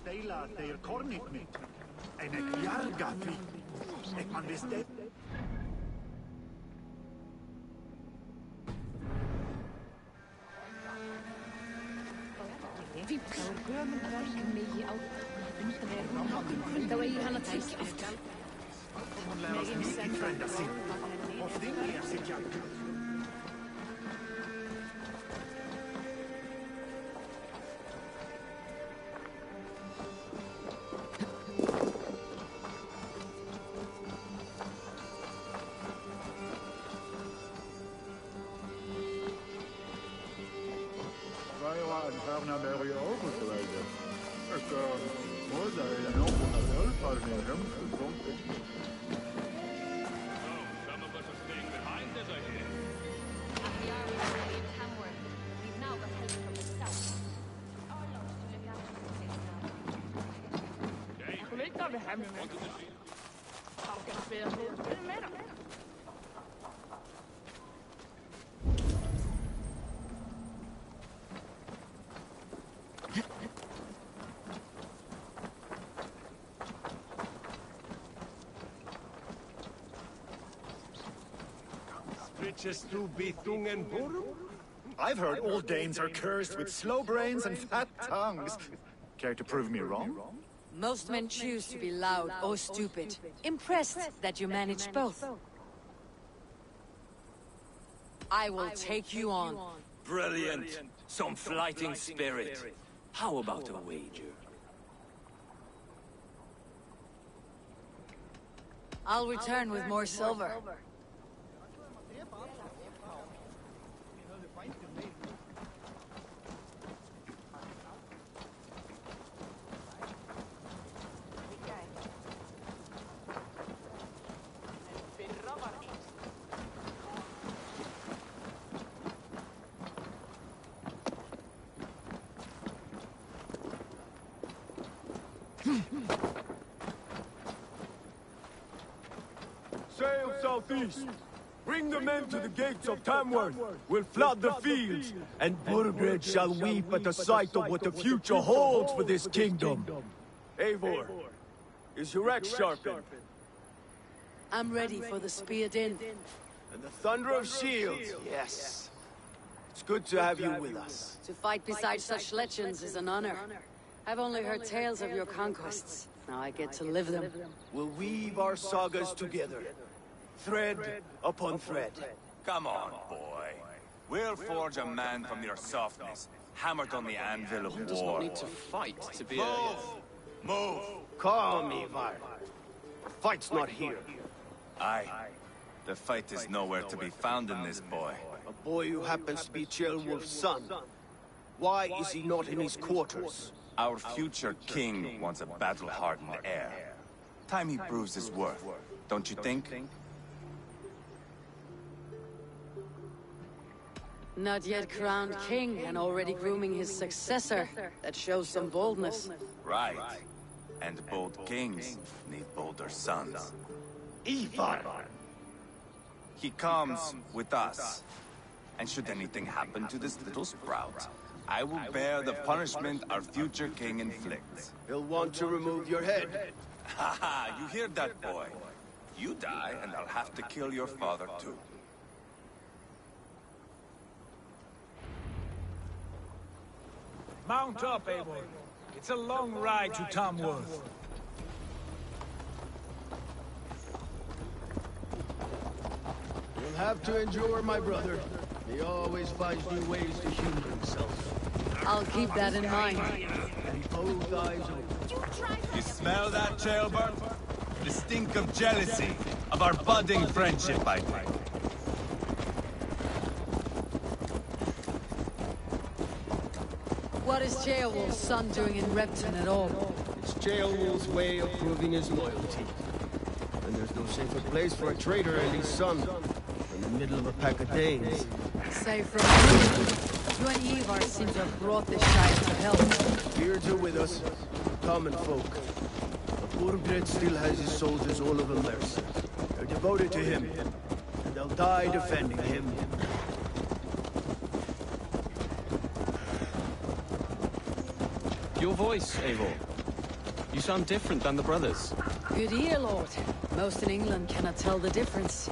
Stella, teir kornit mit. En ek jarga fi. Ek man wist det. I've heard all Danes are cursed with slow brains and fat tongues. Care to prove me wrong? Most men choose to be loud or stupid. Impressed that you manage both. I will take you on. Brilliant. Some flighting spirit. How about a wager? I'll return with more silver. Sail southeast. Bring the men to the gates of Tamworth. We'll flood the fields, and Burgred shall weep at the sight of what the future holds for this kingdom. Eivor, is your axe sharpened? I'm ready for the speared in. And the thunder of shields, yes. It's good to have you with us. To fight beside such legends is an honor. I've only heard tales of your conquests. Now I get to live them. We'll weave our sagas together. Thread upon thread. Come on, boy. We'll forge a man from your softness, hammered on the anvil of war. Does not need to fight to be Move! Calm, Ivar. Fight's not here. Aye. The fight is nowhere to be found in this boy. A boy who happens to be Ceolwulf's son. Why is he not in his quarters? Our future king wants a battle-hardened heir. Time he proves his worth, don't you think? Not yet crowned king and already grooming his successor. That shows some boldness. Right. And bold kings need bolder sons. Ivar! He comes with us. And should anything happen to this little sprout, I will bear the punishment our future king inflicts. He'll want to remove your head. Haha, you hear that, boy? You die, and I'll have to kill your father, too. Mount up, Eivor. It's a long ride to Tamworth. You'll have to endure, my brother. He always finds new ways to humor himself. I'll keep that in mind. And both eyes open. You smell that, Jailbird? The stink of jealousy, of our budding friendship, I think. What is Ceolwulf's son doing in Repton at all? It's Ceolwulf's way of proving his loyalty. And there's no safer place for a traitor and his son than the middle of a pack of Danes. Say from you and Ivar seem to have brought this shire to help. Beards are with us, common folk. But Burgred still has his soldiers all over Mercia. They're devoted to him, and they'll die defending him. Your voice, Eivor. You sound different than the brothers. Good ear, Lord. Most in England cannot tell the difference.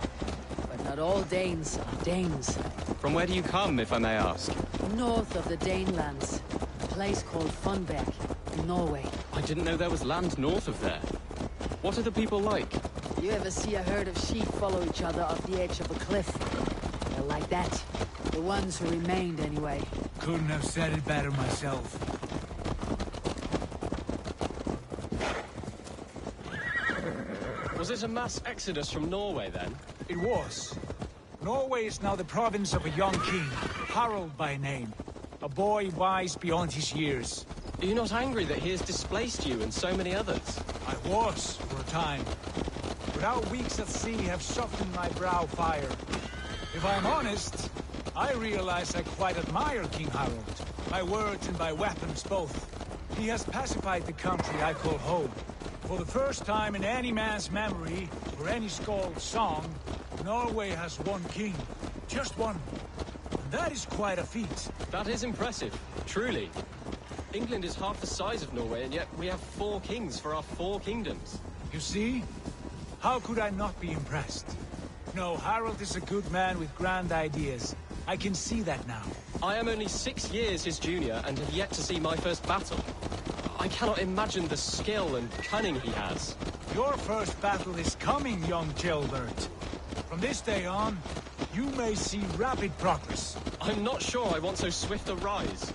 But not all Danes are Danes. From where do you come, if I may ask? North of the Danelands. A place called Funberg, in Norway. I didn't know there was land north of there. What are the people like? You ever see a herd of sheep follow each other off the edge of a cliff? They're like that. The ones who remained, anyway. Couldn't have said it better myself. Was it a mass exodus from Norway, then? It was. Norway is now the province of a young king, Harald by name. A boy wise beyond his years. Are you not angry that he has displaced you and so many others? I was, for a time. But our weeks at sea have softened my brow fire. If I'm honest, I realize I quite admire King Harald. By words and by weapons both. He has pacified the country I call home. For the first time in any man's memory, or any skald's song, Norway has one king. Just one. And that is quite a feat. That is impressive, truly. England is half the size of Norway, and yet we have 4 kings for our 4 kingdoms. You see? How could I not be impressed? No, Harald is a good man with grand ideas. I can see that now. I am only 6 years his junior and have yet to see my first battle. I cannot imagine the skill and cunning he has. Your first battle is coming, young Gilbert. From this day on, you may see rapid progress. I'm not sure I want so swift a rise.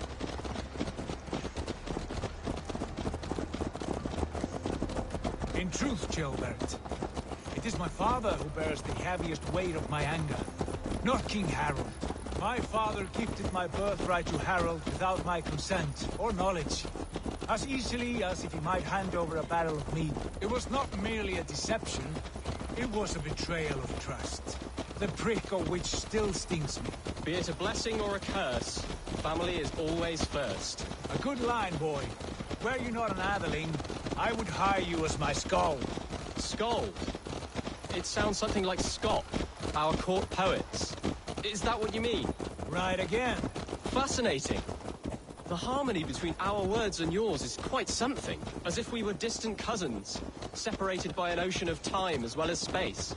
In truth, Gilbert, it is my father who bears the heaviest weight of my anger, not King Harald. My father gifted my birthright to Harald without my consent or knowledge. As easily as if he might hand over a barrel of meat. It was not merely a deception, it was a betrayal of trust. The prick of which still stings me. Be it a blessing or a curse, family is always first. A good line, boy. Were you not an atheling, I would hire you as my skald. Skald? It sounds something like Scott, our court poets. Is that what you mean? Right again. Fascinating. The harmony between our words and yours is quite something. As if we were distant cousins, separated by an ocean of time as well as space.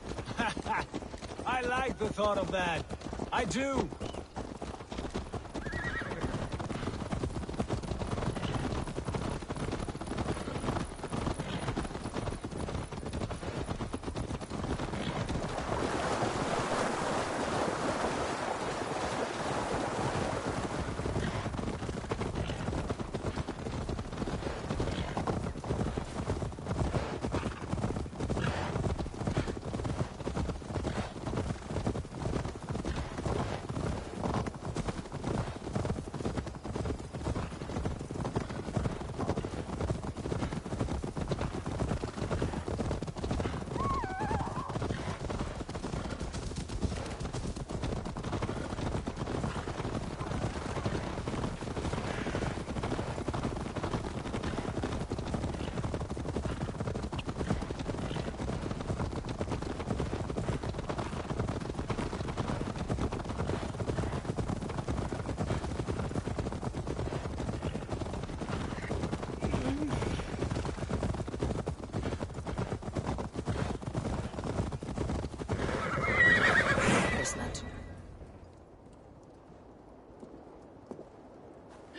I like the thought of that. I do.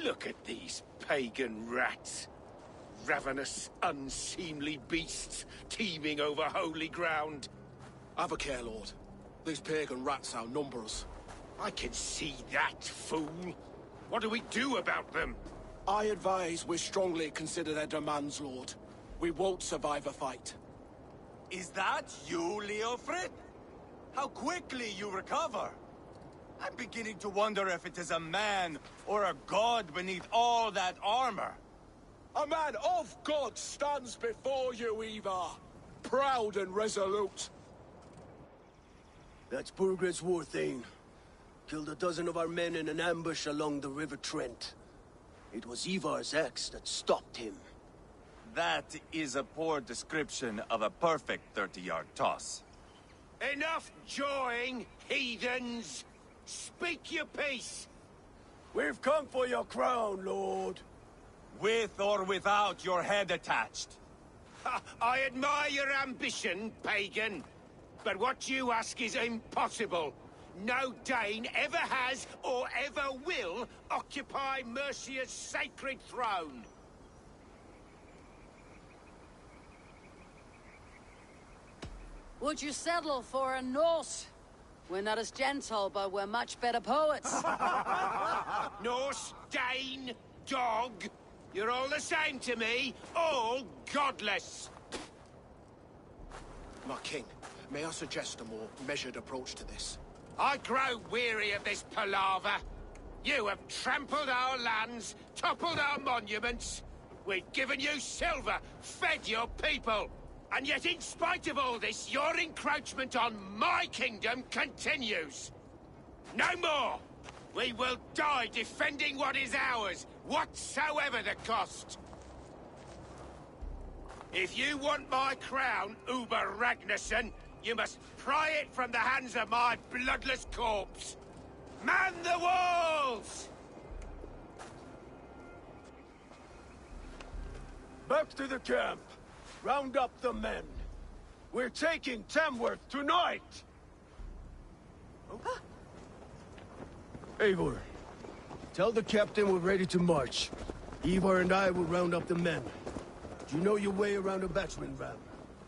Look at these pagan rats. Ravenous, unseemly beasts teeming over holy ground. Have a care, Lord. These pagan rats outnumber us. I can see that, fool. What do we do about them? I advise we strongly consider their demands, Lord. We won't survive a fight. Is that you, Leofrid? How quickly you recover! I'm beginning to wonder if it is a man or a god beneath all that armor. A man of God stands before you, Ivar. Proud and resolute. That's Burgred's war thane. Killed a dozen of our men in an ambush along the River Trent. It was Ivar's axe that stopped him. That is a poor description of a perfect 30-yard toss. Enough jawing, heathens! Speak your piece! We've come for your crown, Lord. With or without your head attached. Ha, I admire your ambition, pagan. But what you ask is impossible. No Dane ever has or ever will occupy Mercia's sacred throne. Would you settle for a Norse? We're not as gentle, but we're much better poets. Norse, Dane, dog. You're all the same to me. All godless. My king, may I suggest a more measured approach to this? I grow weary of this palaver. You have trampled our lands, toppled our monuments. We've given you silver, fed your people. And yet, in spite of all this, your encroachment on my kingdom continues. No more! We will die defending what is ours, whatsoever the cost. If you want my crown, Uber Ragnarsson, you must pry it from the hands of my bloodless corpse. Man the walls! Back to the camp. Round up the men. We're taking Tamworth tonight! Eivor, tell the captain we're ready to march. Ivar and I will round up the men. Do you know your way around a battering ram?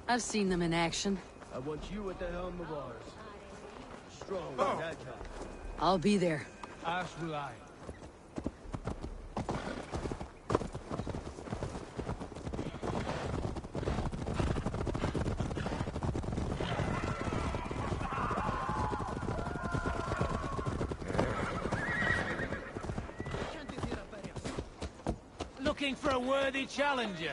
I've seen them in action. I want you at the helm of ours. Strong and agile. I'll be there. As will I. Looking for a worthy challenger.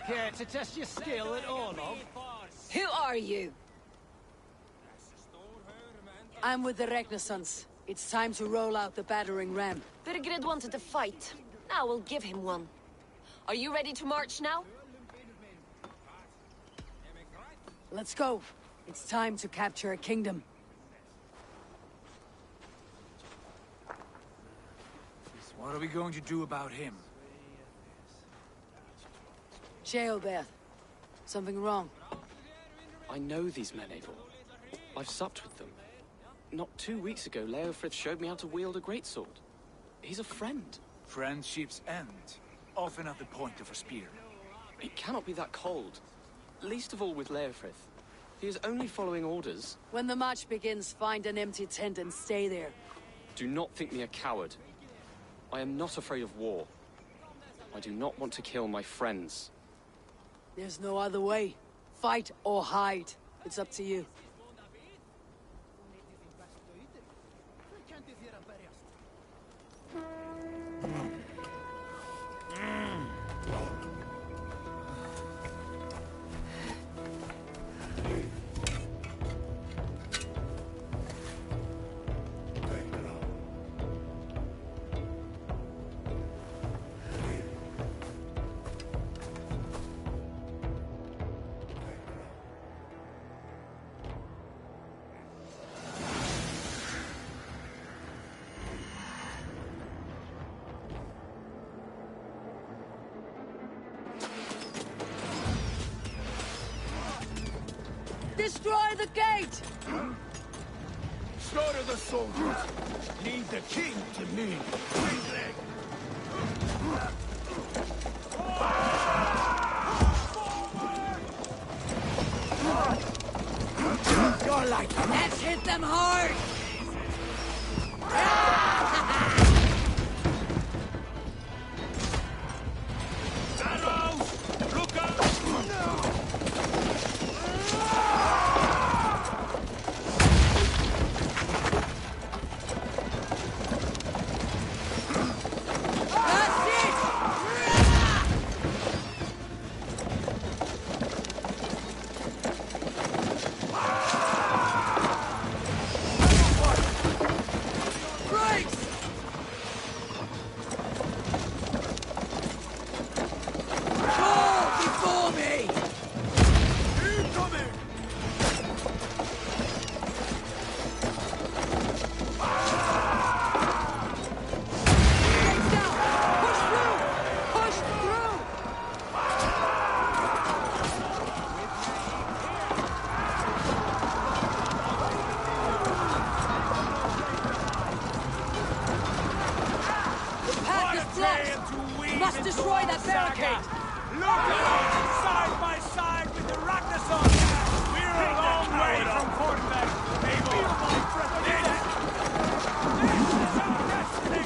Care to test your skill at all, love? Who are you? I'm with the Regnissance. It's time to roll out the battering ram. Birgrid wanted to fight. Now we'll give him one. Are you ready to march now? Let's go. It's time to capture a kingdom. What are we going to do about him? Sheobeth. Something wrong. I know these men, Eivor. I've supped with them. Not 2 weeks ago, Leofrith showed me how to wield a greatsword. He's a friend. Friendship's end. Often at the point of a spear. It cannot be that cold. Least of all with Leofrith. He is only following orders. When the march begins, find an empty tent and stay there. Do not think me a coward. I am not afraid of war. I do not want to kill my friends. There's no other way. Fight or hide. It's up to you. Destroy the gate! Slaughter the soldiers. Leave the king to me. You're like... Let's hit them hard! Must destroy that barricade! Look at us, side by side with the Ragnarsson! We're a long way from Kornberg! Feel my breath! This is our destiny!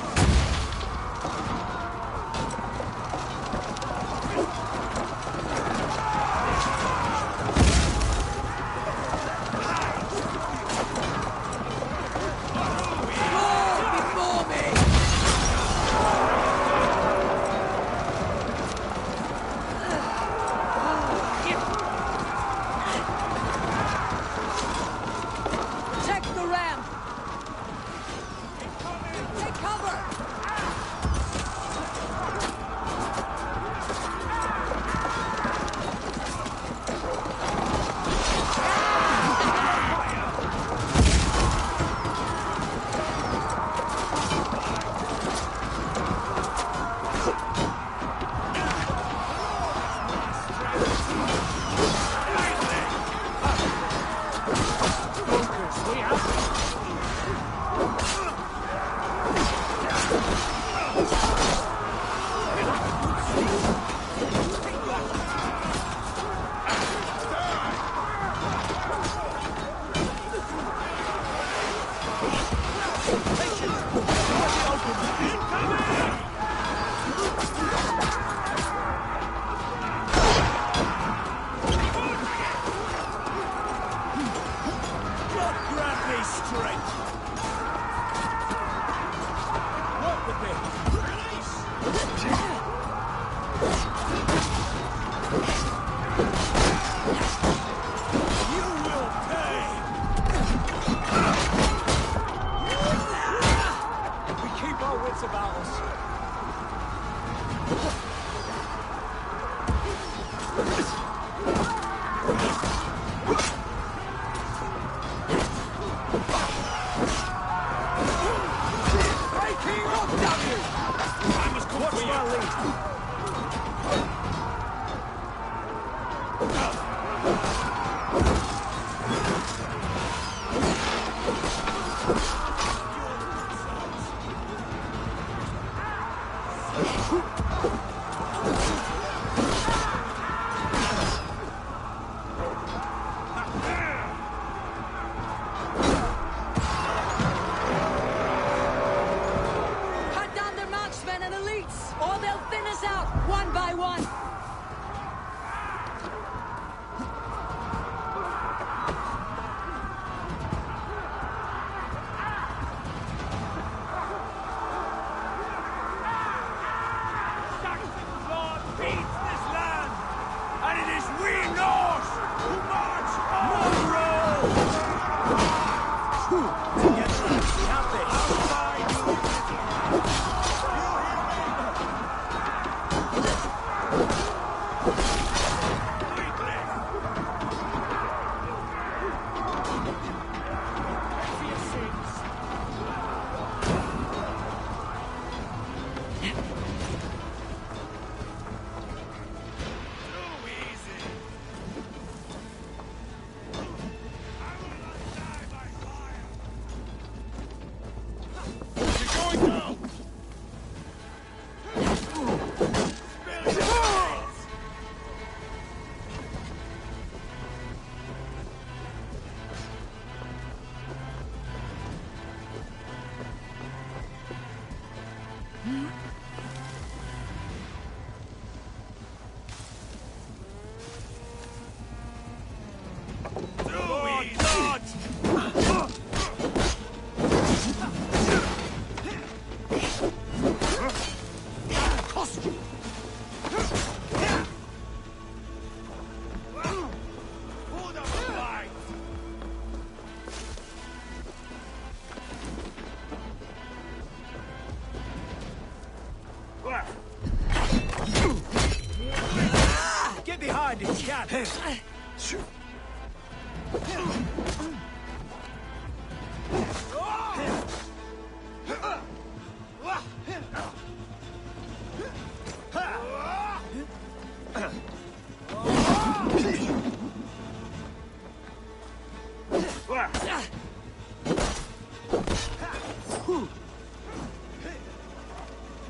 can!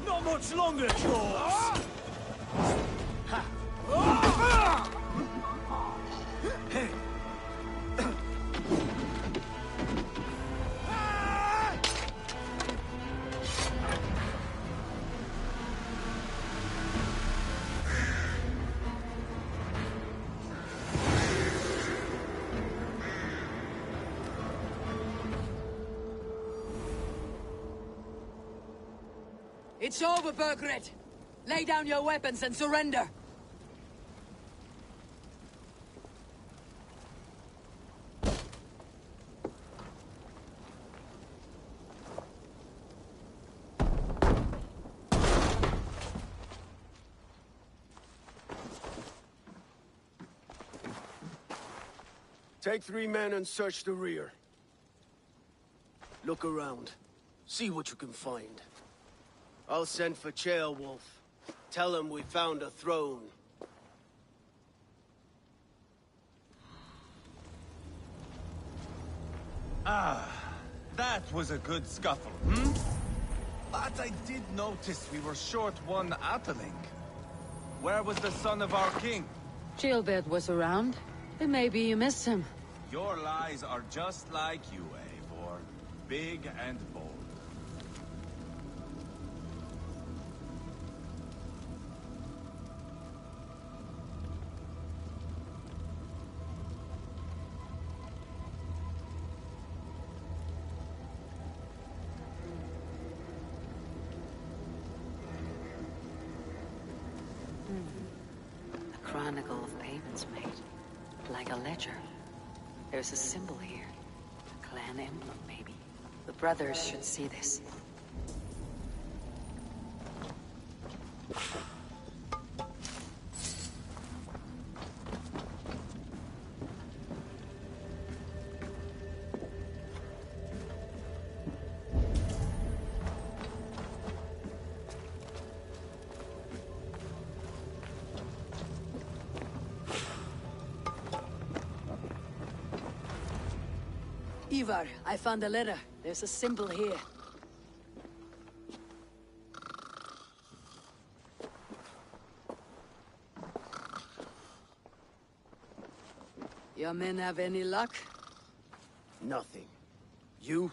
Not much longer, Jaws! It's over, Burgred! Lay down your weapons and surrender! Take 3 men and search the rear. Look around. See what you can find. I'll send for Ceolwulf. Tell him we found a throne. Ah, that was a good scuffle, hmm? But I did notice we were short one Atheling. Where was the son of our king? Gilbert was around. Then maybe you missed him. Your lies are just like you, Eivor. Big and bold. A chronicle of payments made. Like a ledger. There's a symbol here. A clan emblem, maybe. The brothers should see this. Ivar, I found a letter. There's a symbol here. Your men have any luck? Nothing. You?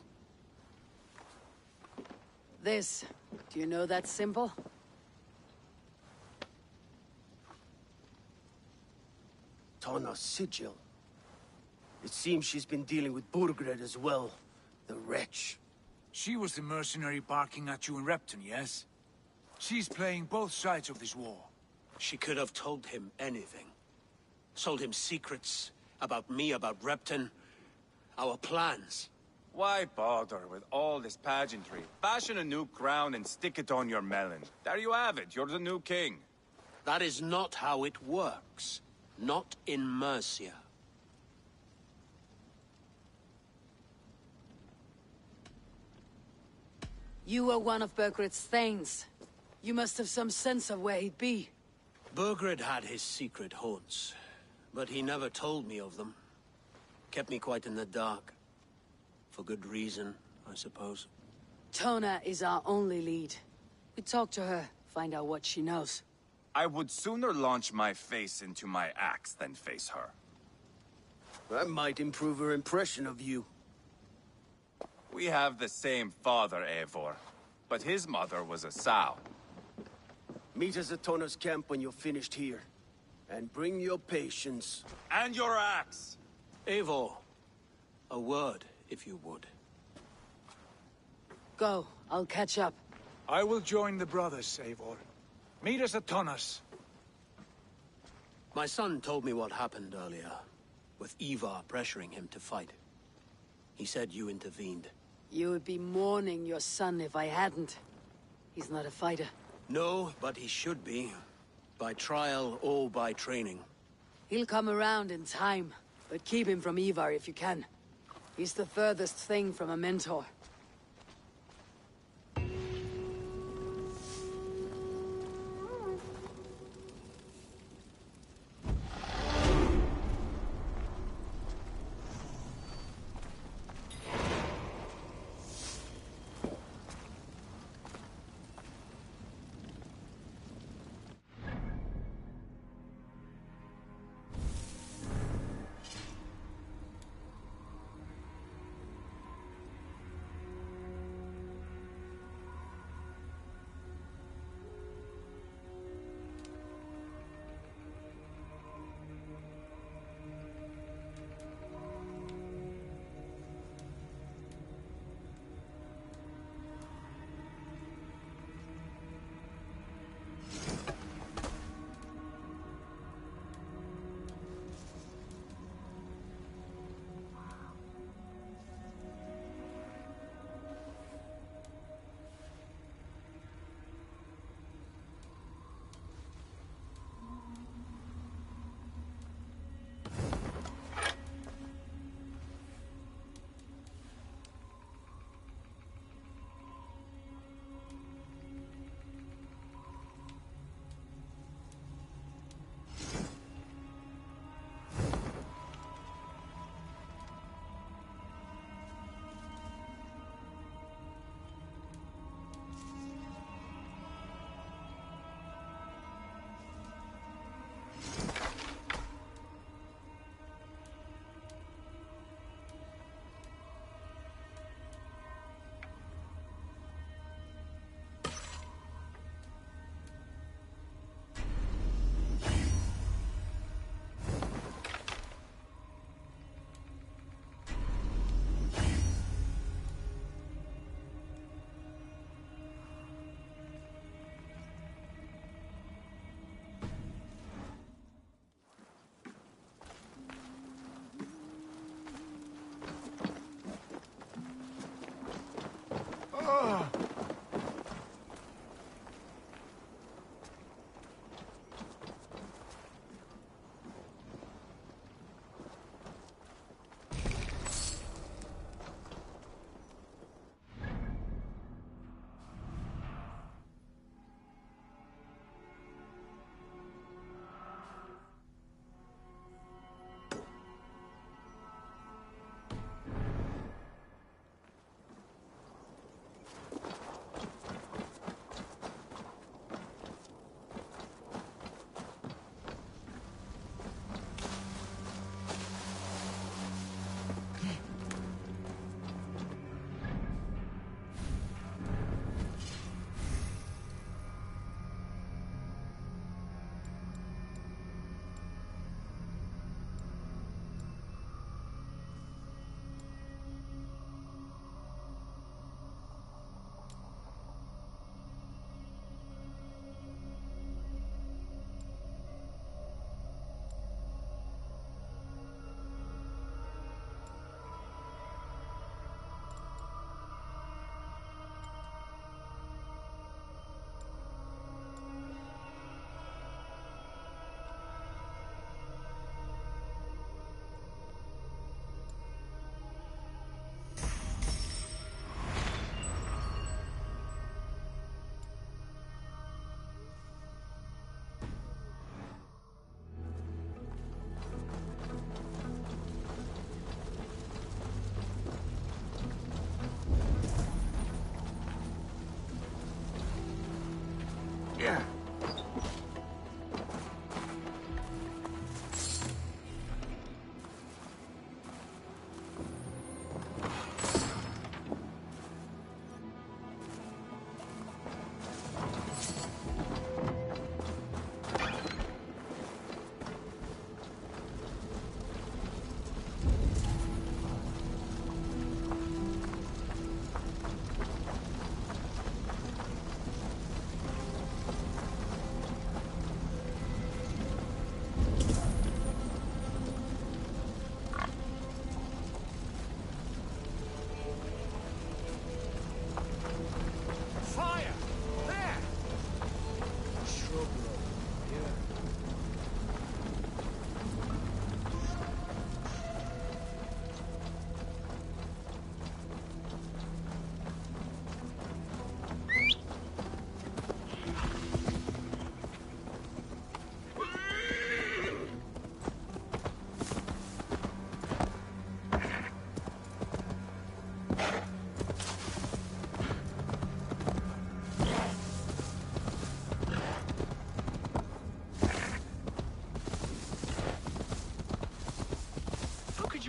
This. Do you know that symbol? Tana's sigil. It seems she's been dealing with Burgred as well. The wretch. She was the mercenary barking at you in Repton, yes? She's playing both sides of this war. She could have told him anything. Told him secrets about me, about Repton, our plans. Why bother with all this pageantry? Fashion a new crown and stick it on your melon. There you have it, you're the new king. That is not how it works. Not in Mercia. You were one of Burgred's thanes. You must have some sense of where he'd be. Burgred had his secret haunts, but he never told me of them. Kept me quite in the dark. For good reason, I suppose. Tona is our only lead. We talk to her, find out what she knows. I would sooner launch my face into my axe than face her. That might improve her impression of you. We have the same father, Eivor, but his mother was a sow. Meet us at Tona's camp when you're finished here. And bring your patience. And your axe! Eivor, a word, if you would. Go, I'll catch up. I will join the brothers, Eivor. Meet us at Tonas. My son told me what happened earlier, with Ivar pressuring him to fight. He said you intervened. You would be mourning your son if I hadn't. He's not a fighter. No, but he should be. By trial or by training. He'll come around in time, but keep him from Ivar if you can. He's the furthest thing from a mentor.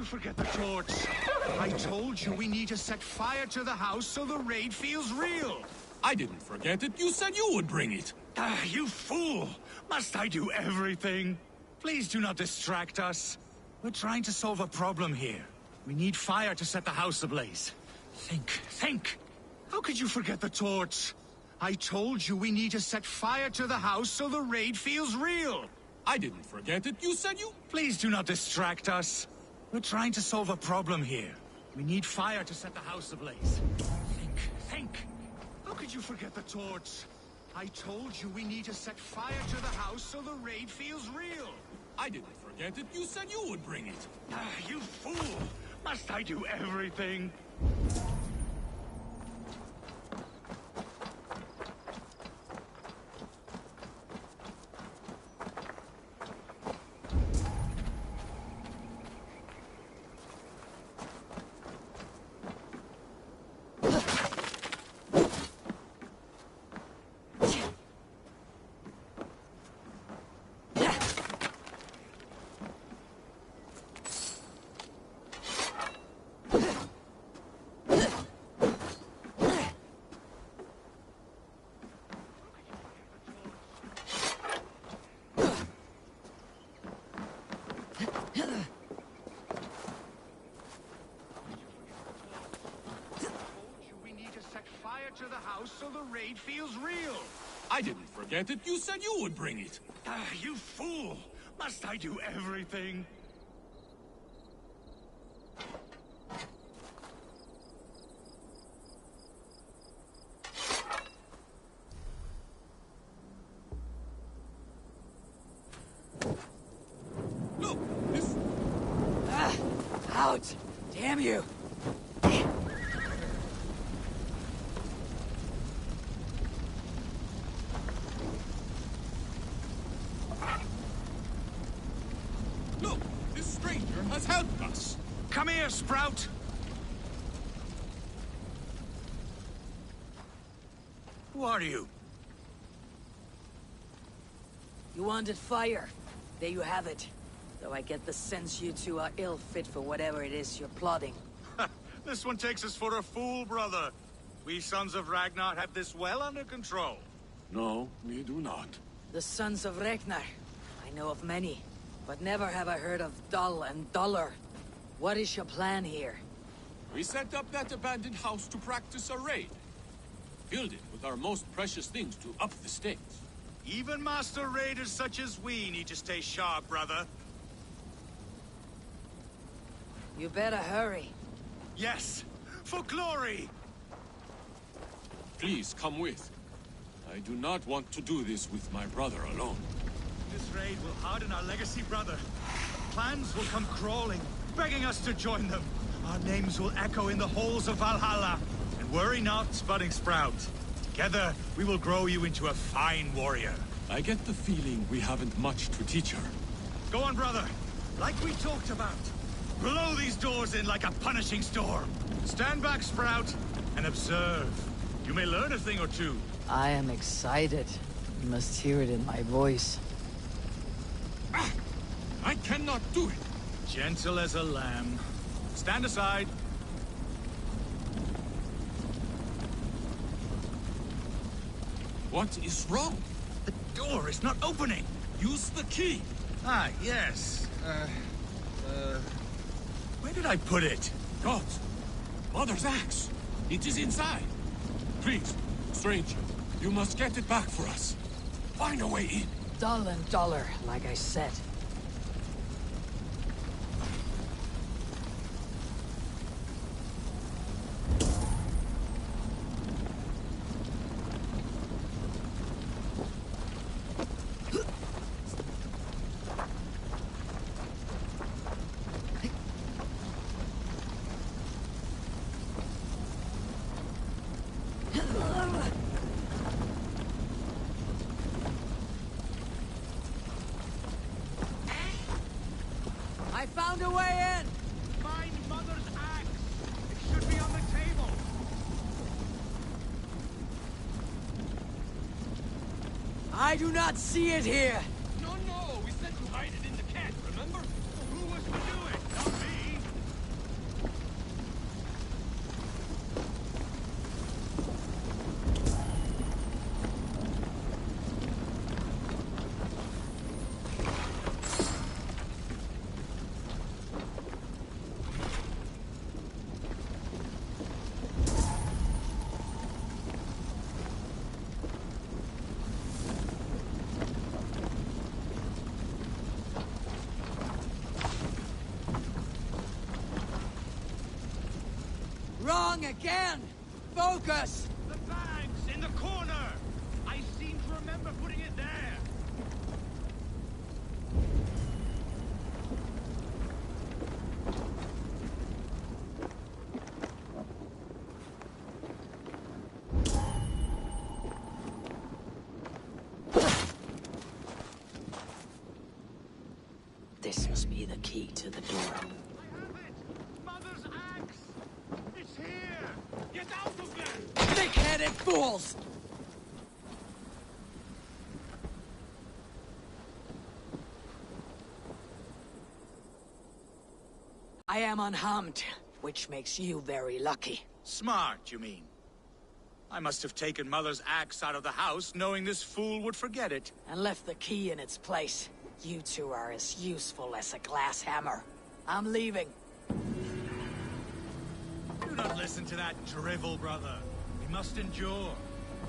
forget the torch? I told you we need to set fire to the house so the raid feels real. I didn't forget it. You said you would bring it. Ah, you fool! Must I do everything? Please do not distract us. We're trying to solve a problem here. We need fire to set the house ablaze. Think! How could you forget the torch? I told you we need to set fire to the house so the raid feels real. I didn't forget it. You said you... Please do not distract us. We're trying to solve a problem here. We need fire to set the house ablaze. Think! How could you forget the torch? I told you we need to set fire to the house so the raid feels real. I didn't forget it. You said you would bring it. Ah, you fool! Must I do everything? To the house so the raid feels real. I didn't forget it. You said you would bring it. Ah, you fool! Must I do everything? Look, this... Ah! Out! Damn you! Look, this stranger has helped us. Come here, Sprout! Who are you? You wanted fire. There you have it. Though I get the sense you two are ill fit for whatever it is you're plotting. This one takes us for a fool, brother. We sons of Ragnar have this well under control. No, we do not. The sons of Ragnar. I know of many, but never have I heard of Dull and Duller. What is your plan here? We set up that abandoned house to practice a raid. Filled it with our most precious things to up the stakes. Even master raiders such as we need to stay sharp, brother. You better hurry. Yes, for glory! Please come with. I do not want to do this with my brother alone. This raid will harden our legacy, brother. Clans will come crawling, begging us to join them. Our names will echo in the halls of Valhalla. And worry not, budding Sprout. Together, we will grow you into a fine warrior. I get the feeling we haven't much to teach her. Go on, brother. Like we talked about. Blow these doors in like a punishing storm. Stand back, Sprout, and observe. You may learn a thing or two. I am excited. You must hear it in my voice. Ah, I cannot do it. Gentle as a lamb. Stand aside. What is wrong? The door is not opening. Use the key. Ah, yes. Where did I put it? God! Mother's axe! It is inside! Please, stranger, you must get it back for us. Find a way in. Dull and Duller, like I said. I found a way in! Find Mother's axe! It should be on the table! I do not see it here! No, we said to hide it in the cat, remember? Who was to do it? Not me! wrong again! Focus! The bag's in the corner! I seem to remember putting it there! This must be the key to the door. I have it! Mother's axe! It's here! Get out of there! Thick-headed fools! I am unharmed, which makes you very lucky. Smart, you mean? I must have taken Mother's axe out of the house, knowing this fool would forget it. And left the key in its place. You two are as useful as a glass hammer. I'm leaving. Do not listen to that drivel, brother. We must endure.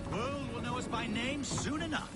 The world will know us by name soon enough.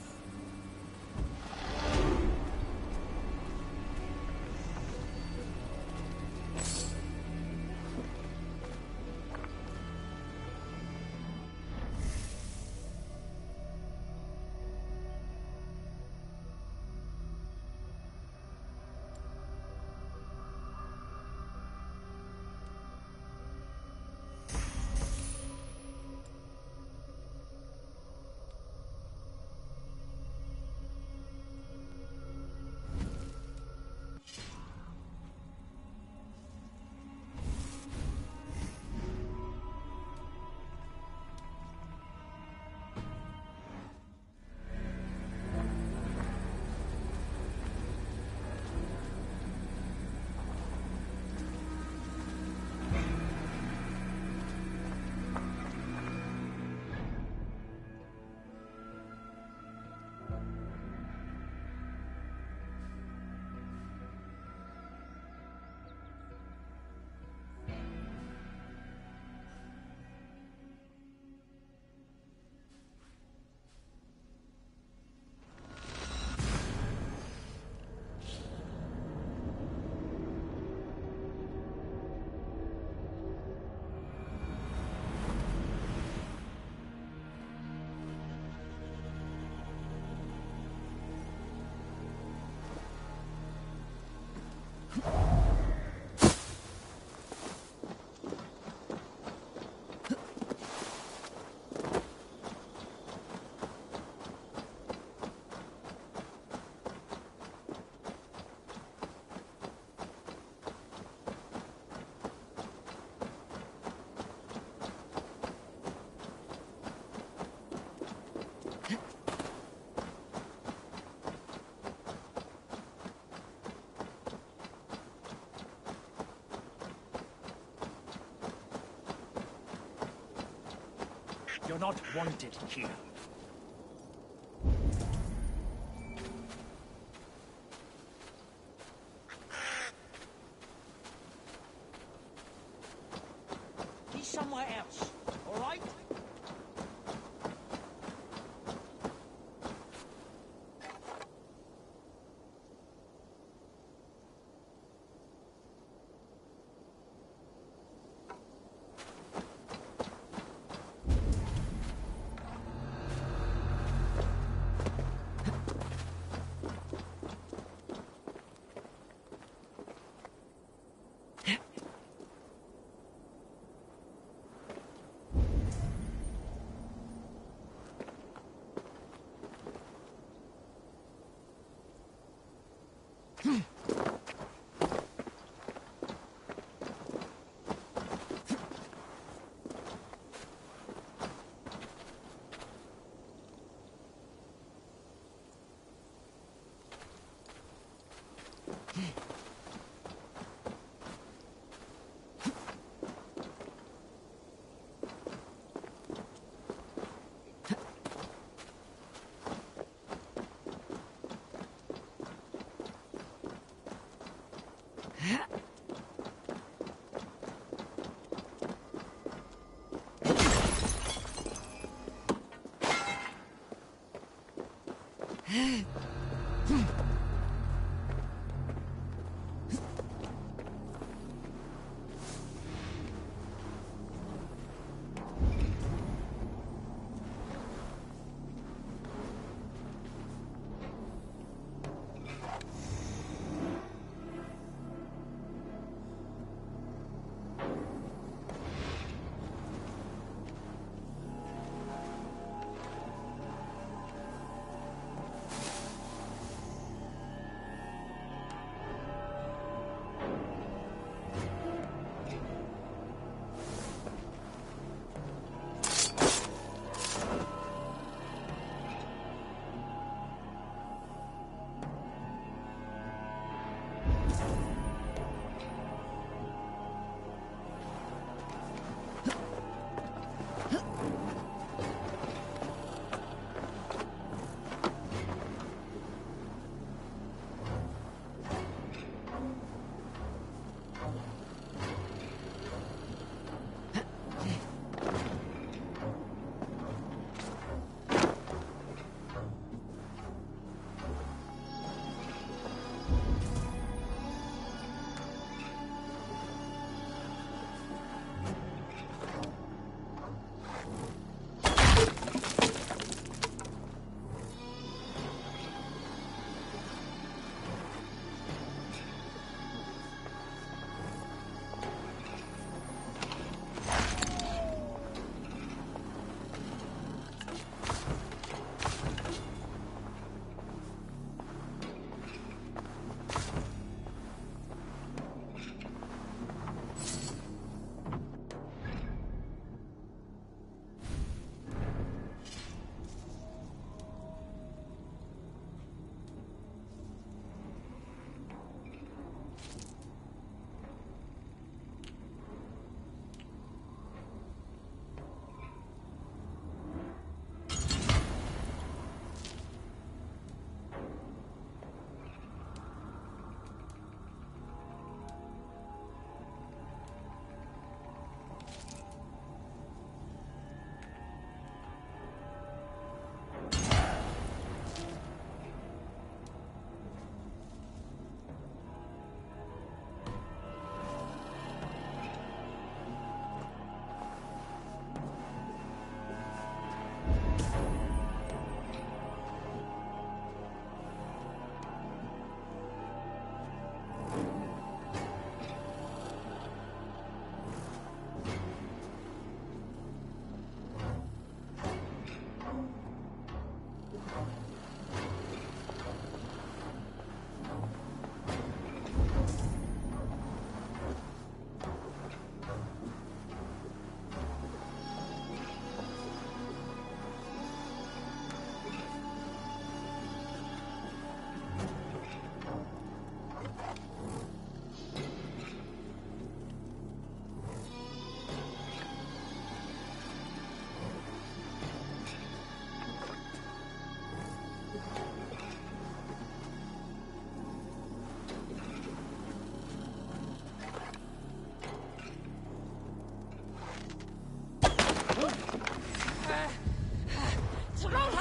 You're not wanted here. He's somewhere else, all right?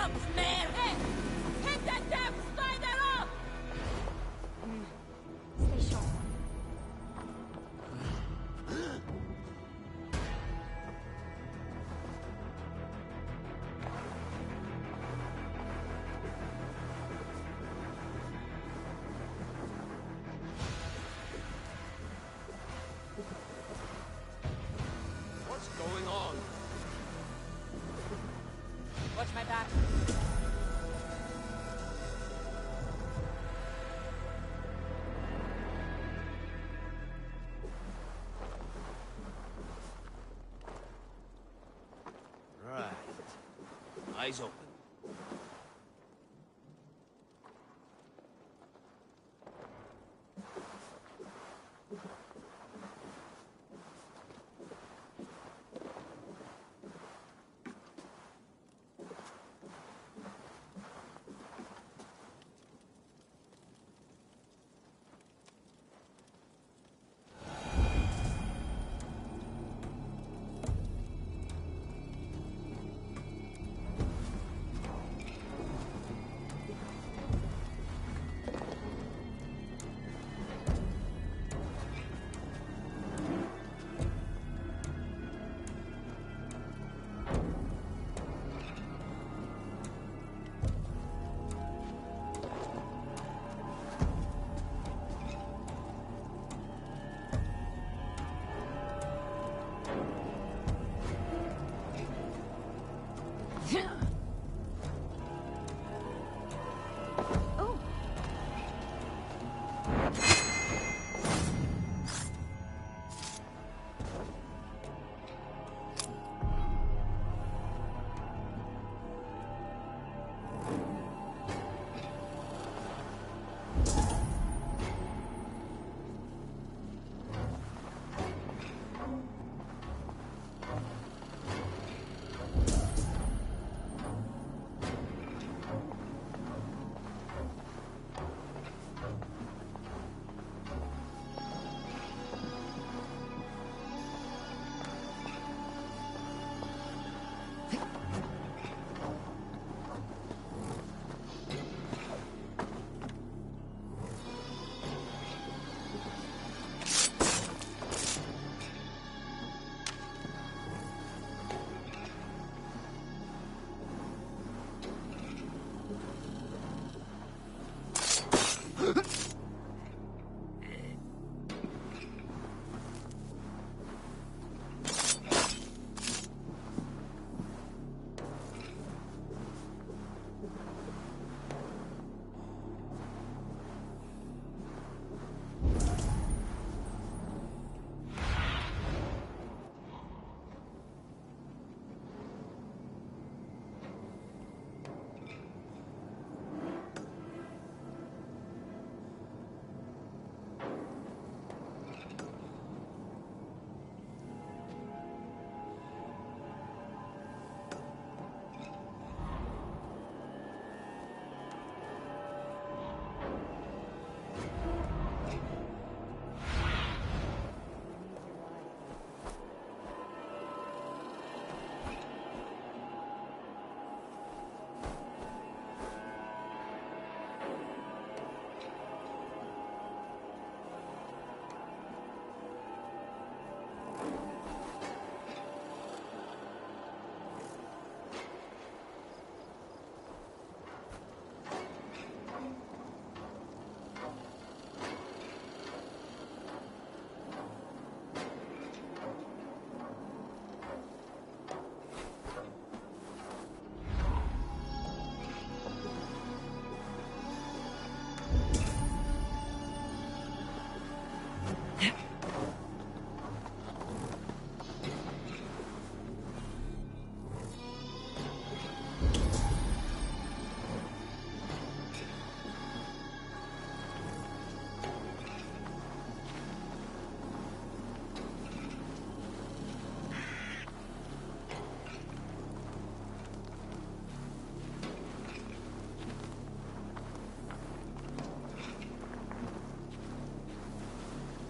comes, man! Hey! Hit that damn spider off! Stay sharp. What's going on? Watch my back. Right. Eyes open.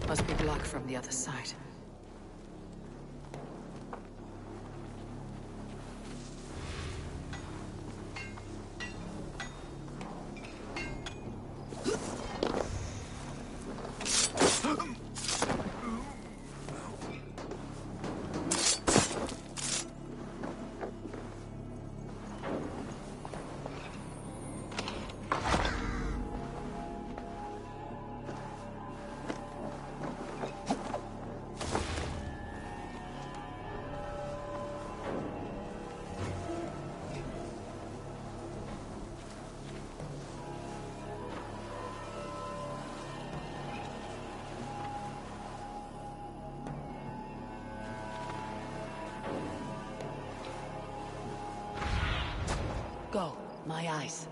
Must be blocked from the other side. Go, my eyes.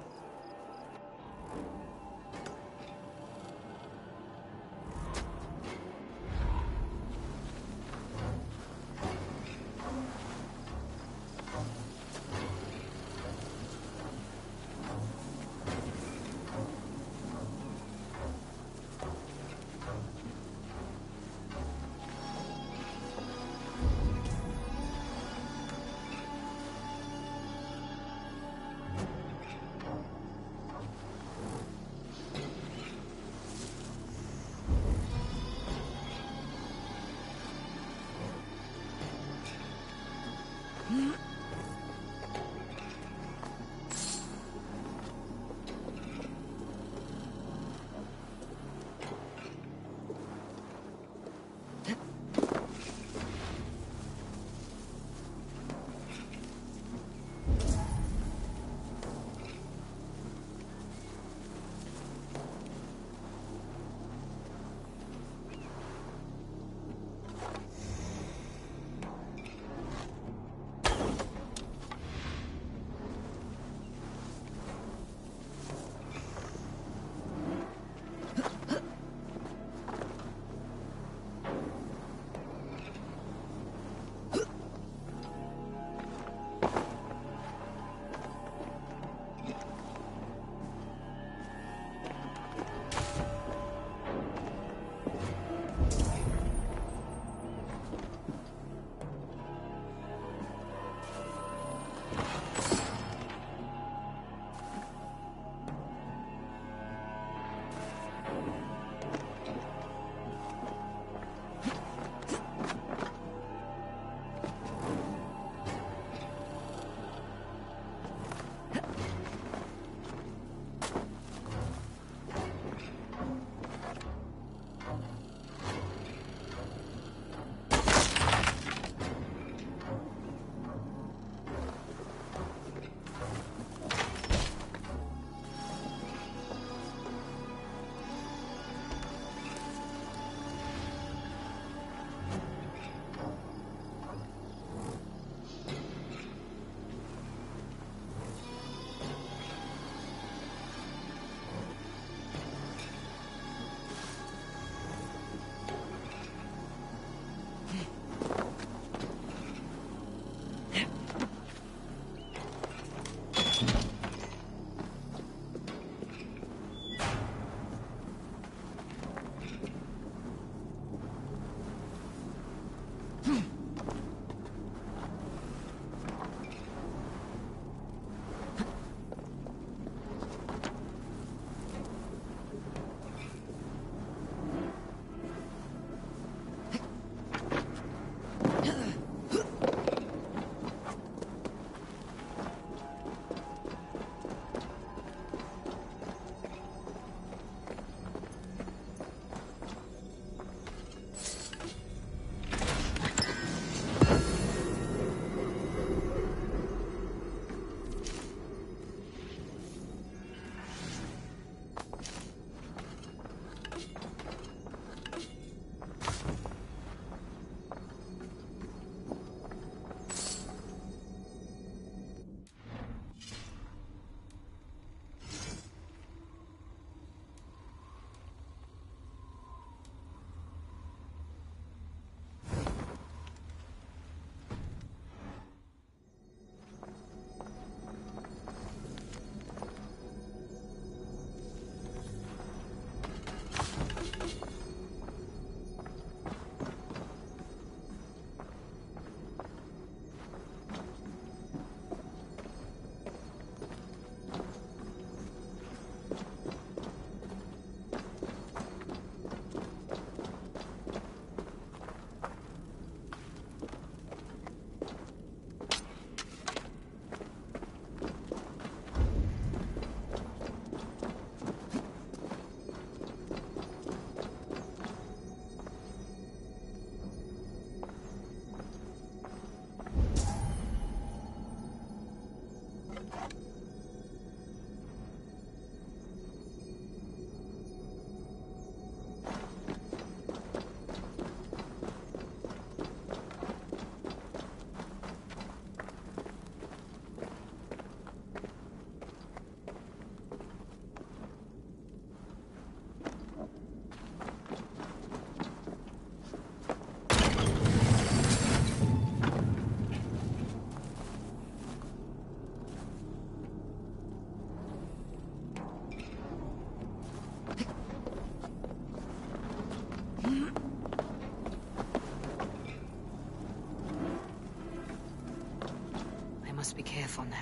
must be careful now.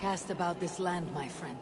Cast about this land, my friend.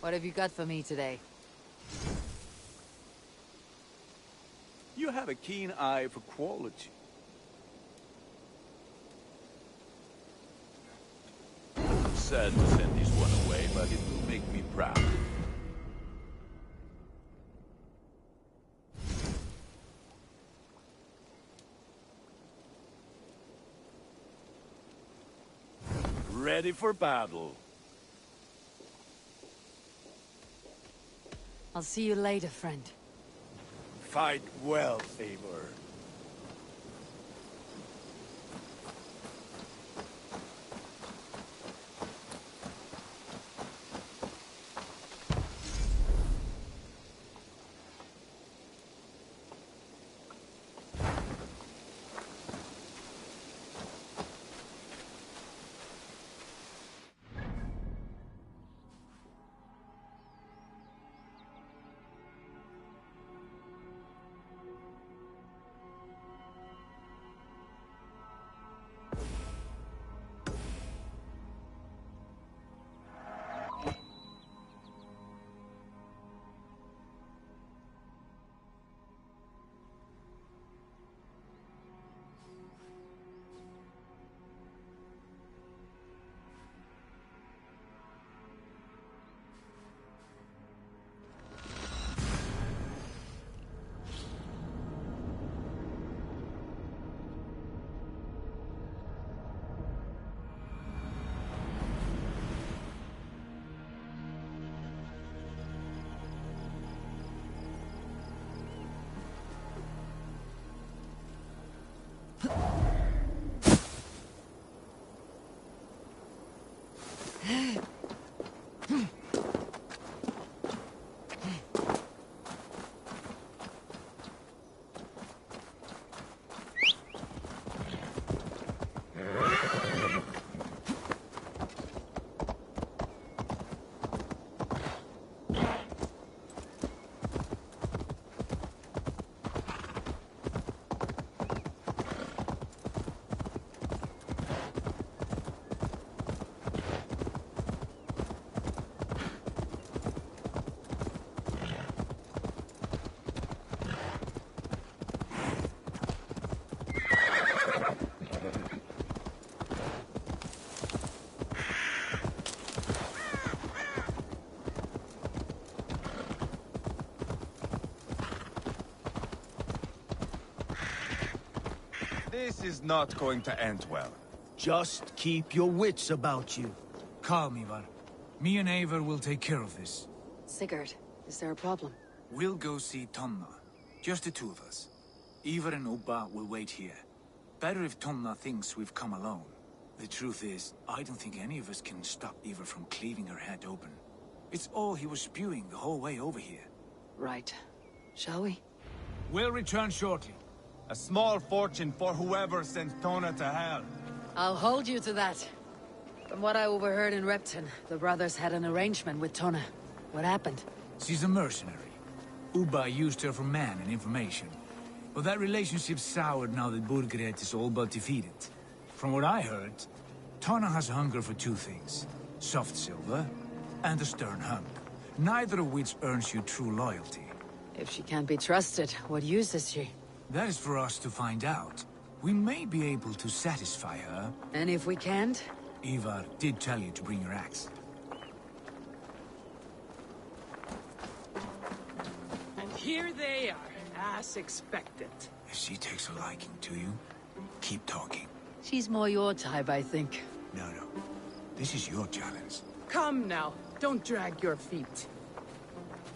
What have you got for me today? You have a keen eye for quality. Sad to send this one away, but it will make me proud. Ready for battle. I'll see you later, friend. Fight well, Eivor. This is not going to end well. Just keep your wits about you. Calm, Ivar. Me and Eivor will take care of this. Sigurd, is there a problem? We'll go see Tonna. Just the two of us. Ivar and Ubba will wait here. Better if Tonna thinks we've come alone. The truth is, I don't think any of us can stop Ivar from cleaving her head open. It's all he was spewing the whole way over here. Right. Shall we? We'll return shortly. A small fortune for whoever sends Tona to hell. I'll hold you to that. From what I overheard in Repton, the brothers had an arrangement with Tonna. What happened? She's a mercenary. Ubba used her for man and information. But that relationship soured now that Burgred is all but defeated. From what I heard, Tonna has hunger for two things. Soft silver and a stern hunk. Neither of which earns you true loyalty. If she can't be trusted, what use is she? That is for us to find out. We may be able to satisfy her. And if we can't? Ivar did tell you to bring your axe. And here they are, as expected. If she takes a liking to you, keep talking. She's more your type, I think. No. This is your challenge. Come now, don't drag your feet.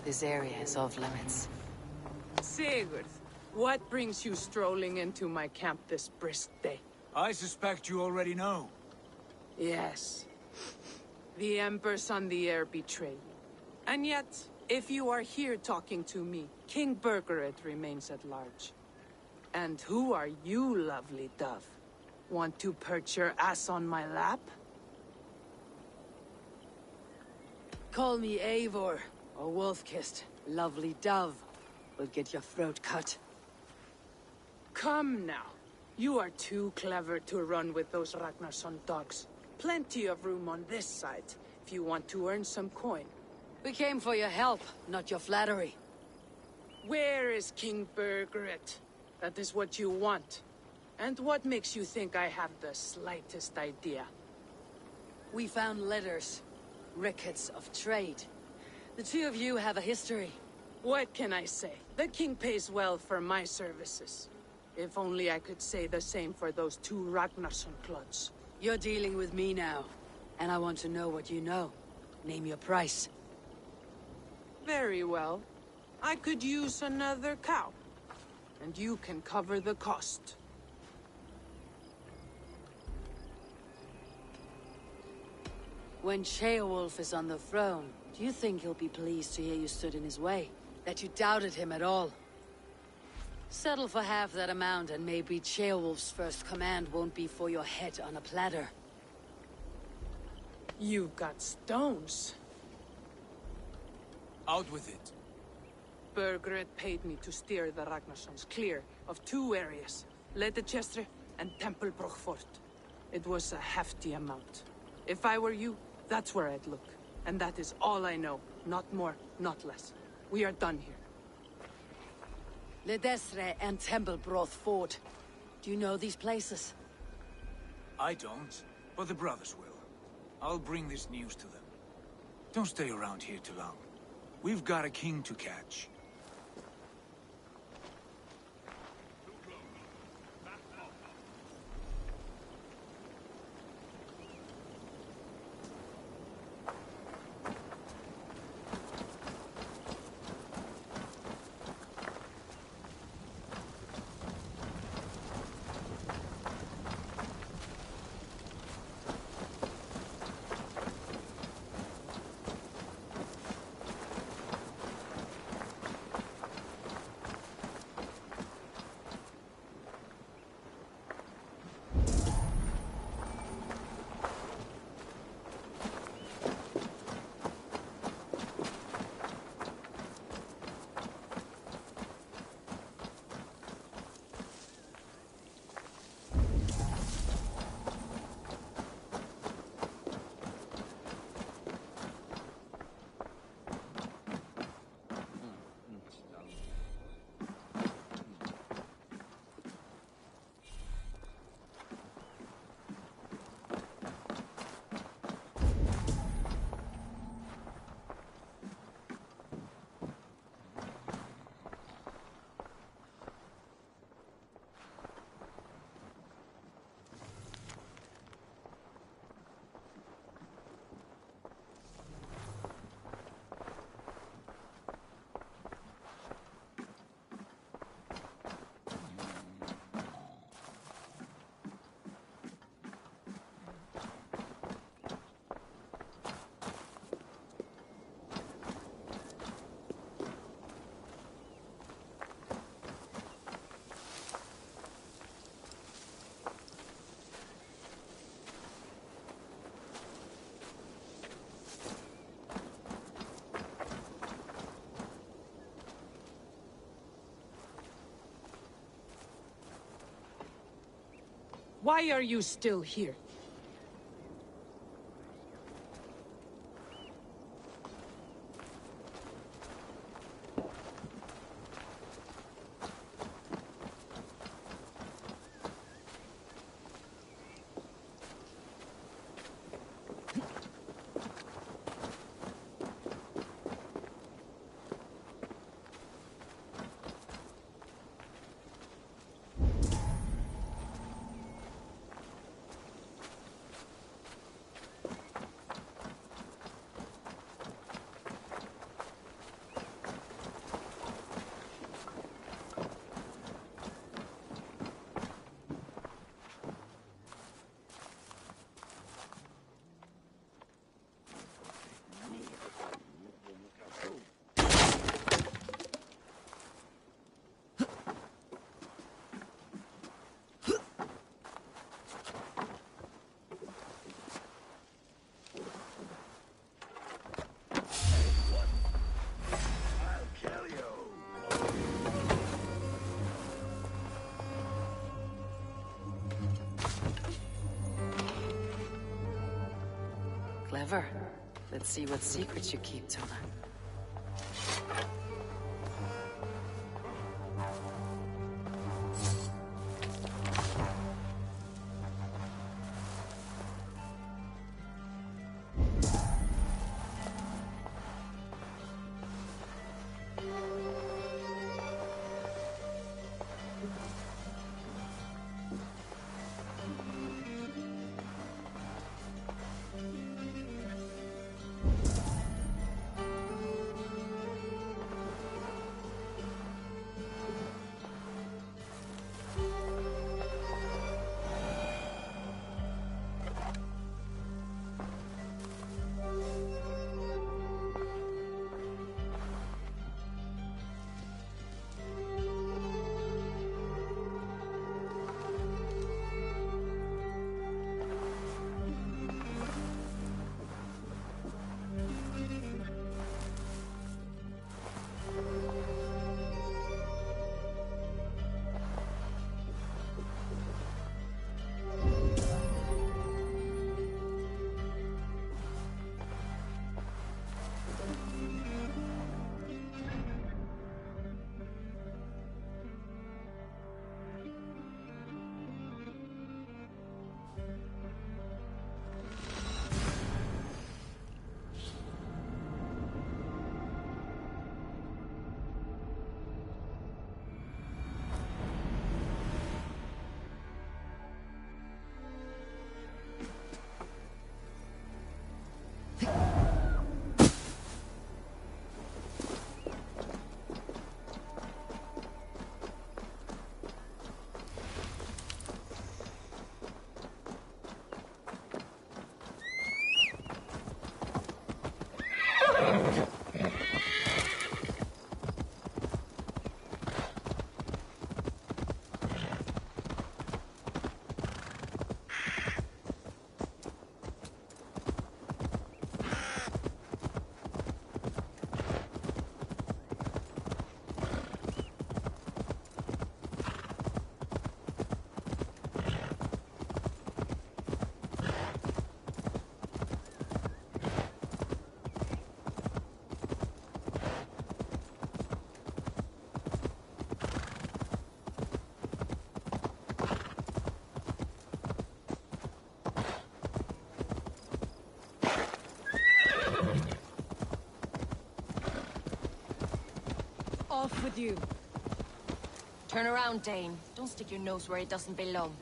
This area is off limits. Sigurd, what brings you strolling into my camp this brisk day? I suspect you already know. Yes. The Emperor's on the air betray you. And yet, if you are here talking to me, King Burgred remains at large. And who are you, lovely dove? Want to perch your ass on my lap? Call me Eivor, or Wolf-Kissed, lovely dove. We'll get your throat cut. Come now. You are too clever to run with those Ragnarsson dogs. Plenty of room on this side, if you want to earn some coin. We came for your help, not your flattery. Where is King Bergeret? That is what you want. And what makes you think I have the slightest idea? We found letters. Records of trade. The two of you have a history. What can I say? The king pays well for my services. If only I could say the same for those two Ragnarsson clods. You're dealing with me now, and I want to know what you know. Name your price. Very well. I could use another cow. And you can cover the cost. When Ceolwulf is on the throne, do you think he'll be pleased to hear you stood in his way? That you doubted him at all? Settle for half that amount and maybe Ceolwulf's first command won't be for your head on a platter. You've got stones. Out with it. Bergeret paid me to steer the Ragnarssons clear of two areas, Ledechestre and Templebroch Fort. It was a hefty amount. If I were you, that's where I'd look. And that is all I know. Not more, not less. We are done here. Ledestre and Templebroch Fort. Do you know these places? I don't, but the brothers will. I'll bring this news to them. Don't stay around here too long. We've got a king to catch. Why are you still here? Clever. Let's see what secrets you keep, Tona. Off with you. Turn around, Dane. Don't stick your nose where it doesn't belong.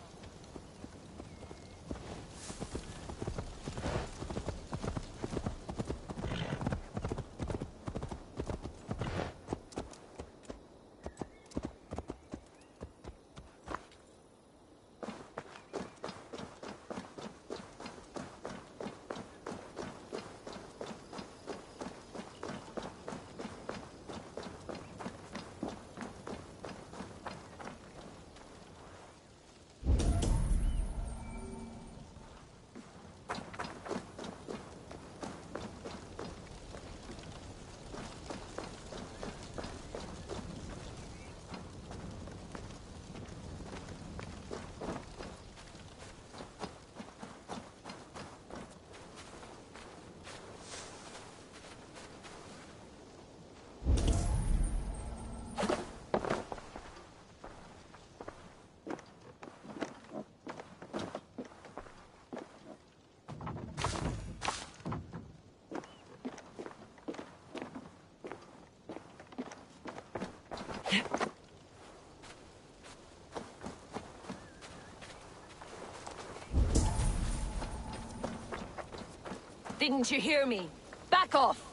Didn't you hear me? Back off!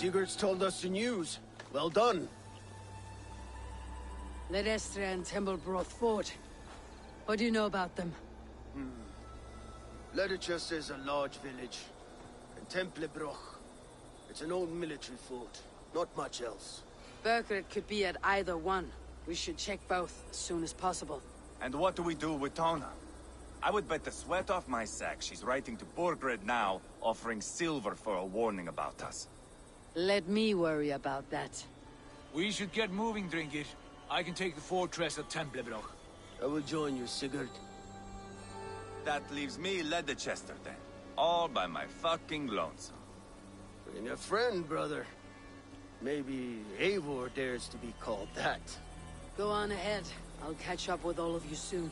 Sigurd's told us the news. Well done. Ledestra and Templebroth fought. What do you know about them? Ledechester is a large village. And Templebroch. It's an old military fort. Not much else. Burkert could be at either one. We should check both as soon as possible. And what do we do with Tona? I would bet the sweat off my sack she's writing to Borgred now, offering silver for a warning about us. Let me worry about that. We should get moving, Drinkit. I can take the fortress of Templebroch. I will join you, Sigurd. That leaves me Ledechester then. All by my fucking lonesome. Bring a friend, brother. Maybe Eivor dares to be called that. Go on ahead. I'll catch up with all of you soon.